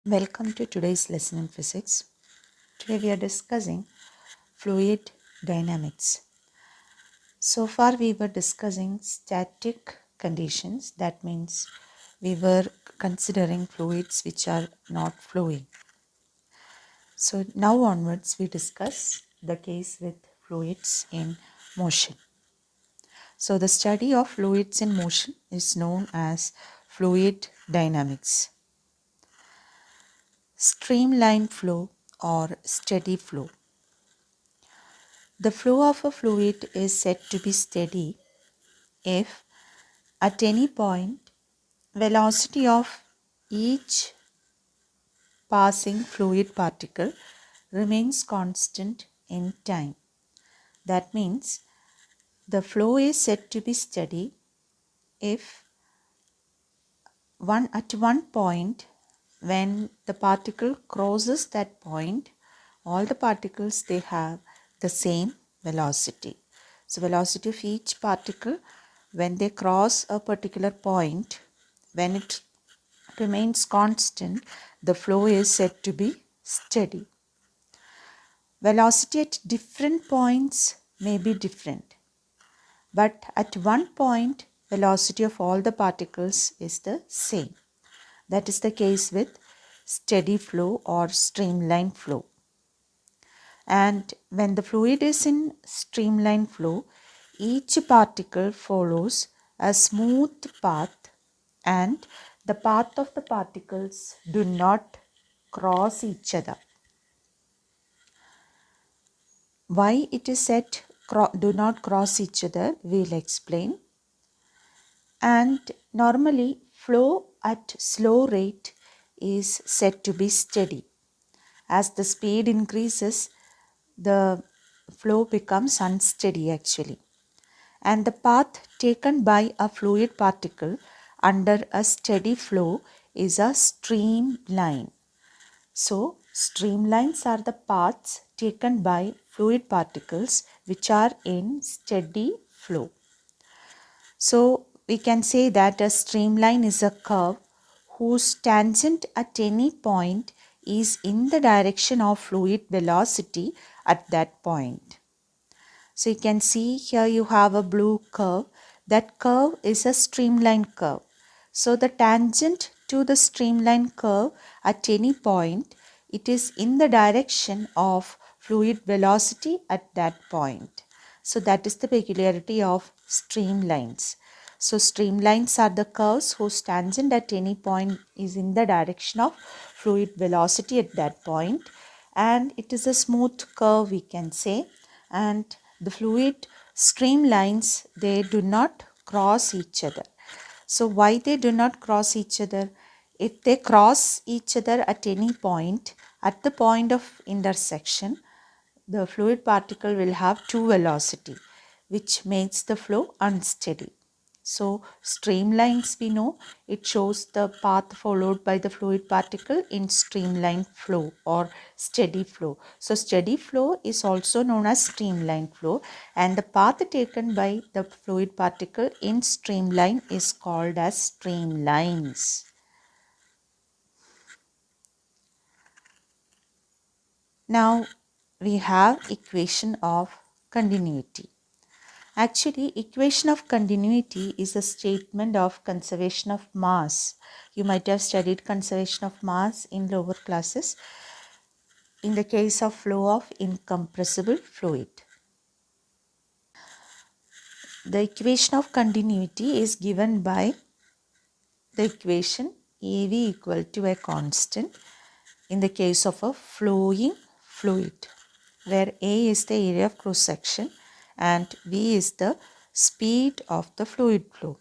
Welcome to today's lesson in physics. Today we are discussing fluid dynamics. So far we were discussing static conditions. That means we were considering fluids which are not flowing. So now onwards we discuss the case with fluids in motion. So the study of fluids in motion is known as fluid dynamics. Streamline flow or steady flow. The flow of a fluid is said to be steady if at any point velocity of each passing fluid particle remains constant in time. That means the flow is said to be steady if at one point when the particle crosses that point, all the particles they have the same velocity. So velocity of each particle when they cross a particular point, when it remains constant, the flow is said to be steady. Velocity at different points may be different, but at one point velocity of all the particles is the same. That is the case with steady flow or streamline flow. And when the fluid is in streamline flow, each particle follows a smooth path and the path of the particles do not cross each other. Why it is said do not cross each other, we'll explain. And normally flow at slow rate is said to be steady. As the speed increases, the flow becomes unsteady actually. And the path taken by a fluid particle under a steady flow is a streamline. So, streamlines are the paths taken by fluid particles which are in steady flow. So, we can say that a streamline is a curve whose tangent at any point is in the direction of fluid velocity at that point. So you can see here you have a blue curve. That curve is a streamline curve. So the tangent to the streamline curve at any point, it is in the direction of fluid velocity at that point. So that is the peculiarity of streamlines. So streamlines are the curves whose tangent at any point is in the direction of fluid velocity at that point, and it is a smooth curve we can say, and the fluid streamlines, they do not cross each other. So why they do not cross each other? If they cross each other at any point, at the point of intersection, the fluid particle will have two velocity, which makes the flow unsteady. So streamlines, we know it shows the path followed by the fluid particle in streamline flow or steady flow. So steady flow is also known as streamline flow, and the path taken by the fluid particle in streamline is called as streamlines. Now we have equation of continuity. Actually, equation of continuity is a statement of conservation of mass. You might have studied conservation of mass in lower classes in the case of flow of incompressible fluid. The equation of continuity is given by the equation AV equal to a constant in the case of a flowing fluid, where A is the area of cross section and V is the speed of the fluid flow.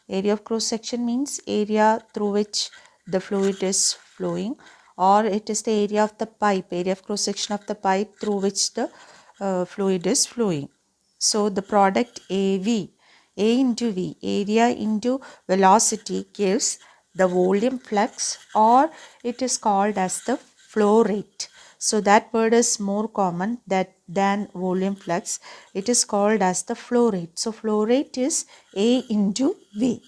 Area of cross section means area through which the fluid is flowing, or it is the area of the pipe, area of cross section of the pipe through which the fluid is flowing. So the product AV, A into V, area into velocity, gives the volume flux, or it is called as the flow rate. So that word is more common than volume flux. It is called as the flow rate. So flow rate is A into V.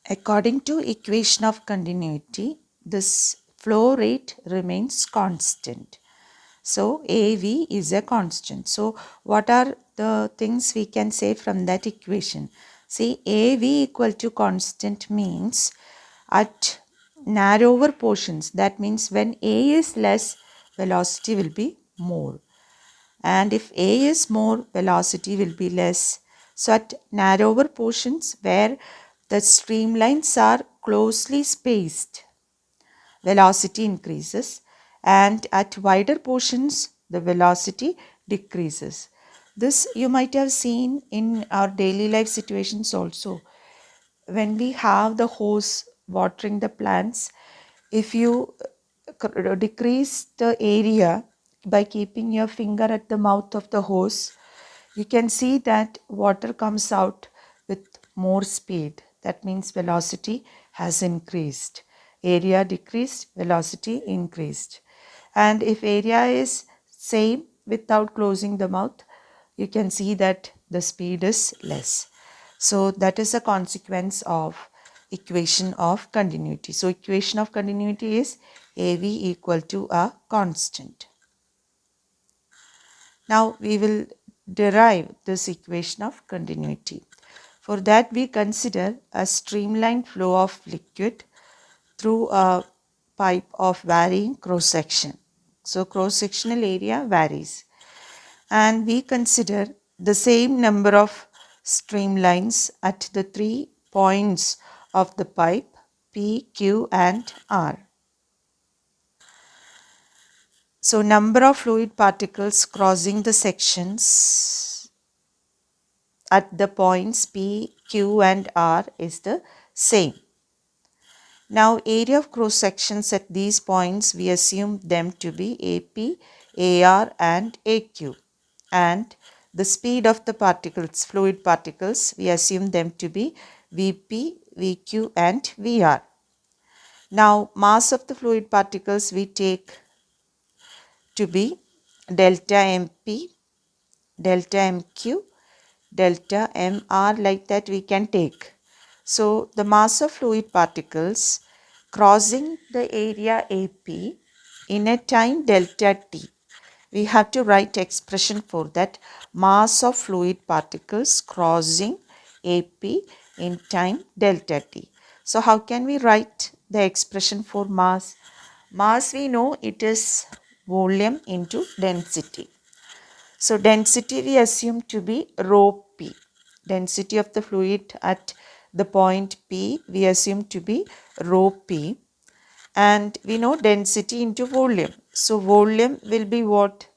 According to equation of continuity, this flow rate remains constant. So AV is a constant. So what are the things we can say from that equation? See, AV equal to constant means at narrower portions, that means when A is less, velocity will be more. And if A is more, velocity will be less. So at narrower portions where the streamlines are closely spaced, velocity increases, and at wider portions the velocity decreases. This you might have seen in our daily life situations also. When we have the hose watering the plants, if you decrease the area by keeping your finger at the mouth of the hose, you can see that water comes out with more speed. That means velocity has increased. Area decreased, velocity increased. And if area is same without closing the mouth, you can see that the speed is less. So that is a consequence of equation of continuity. So equation of continuity is AV equal to a constant. Now we will derive this equation of continuity. For that we consider a streamlined flow of liquid through a pipe of varying cross section. So cross sectional area varies. And we consider the same number of streamlines at the 3 points of the pipe P, Q and R. So number of fluid particles crossing the sections at the points P, Q and R is the same. Now area of cross sections at these points, we assume them to be AP, AR and AQ. And the speed of the particles, fluid particles, we assume them to be VP, VQ and VR. Now mass of the fluid particles we take to be delta MP, delta MQ, delta MR, like that we can take. So the mass of fluid particles crossing the area AP in a time delta T. We have to write expression for that mass of fluid particles crossing AP in time delta T. So how can we write the expression for mass? Mass, we know it is volume into density. So density we assume to be rho P. Density of the fluid at the point P we assume to be rho P. And we know density into volume. So volume will be what?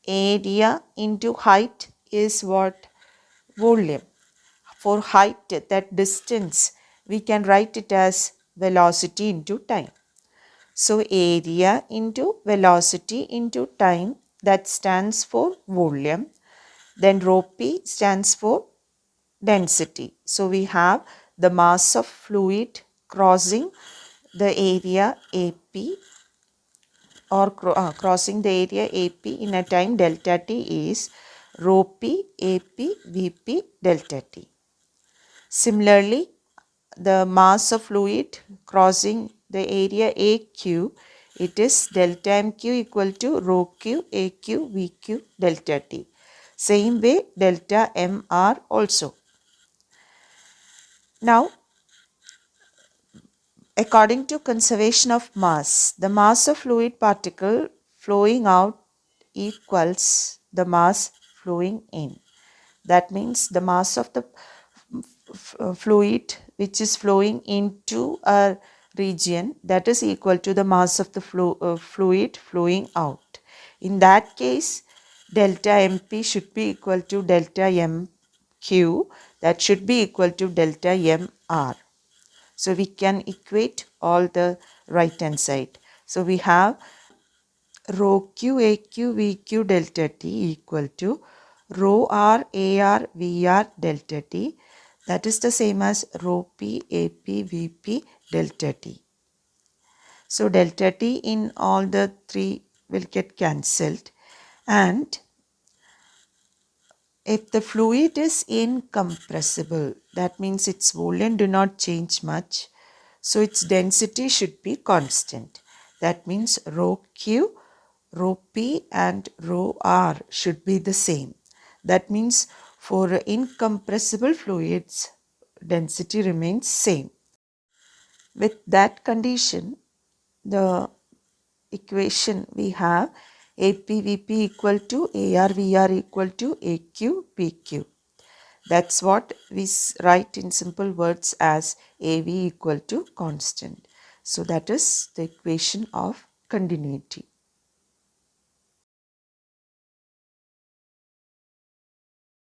Area into height is what? Volume. For height, that distance, we can write it as velocity into time. So area into velocity into time, that stands for volume. Then rho P stands for density. So we have the mass of fluid crossing the area AP, or crossing the area AP in a time delta T is rho P AP VP delta T. Similarly, the mass of fluid crossing the area AQ, it is delta MQ equal to rho Q AQ VQ delta T. Same way delta MR also. Now, according to conservation of mass, the mass of fluid particle flowing out equals the mass flowing in. That means the mass of the fluid which is flowing into a region, that is equal to the mass of the fluid flowing out. In that case, delta MP should be equal to delta MQ, that should be equal to delta MR. So we can equate all the right hand side. So we have rho Q AQ VQ delta T equal to rho R AR VR delta T. That is the same as rho P AP VP delta T. So delta T in all the three will get cancelled, and if the fluid is incompressible, that means its volume do not change much. So its density should be constant. That means rho Q, rho P and rho R should be the same. That means for incompressible fluids, density remains same. With that condition, the equation we have APVP equal to ARVR equal to AQPQ. That's what we write in simple words as AV equal to constant. So that is the equation of continuity.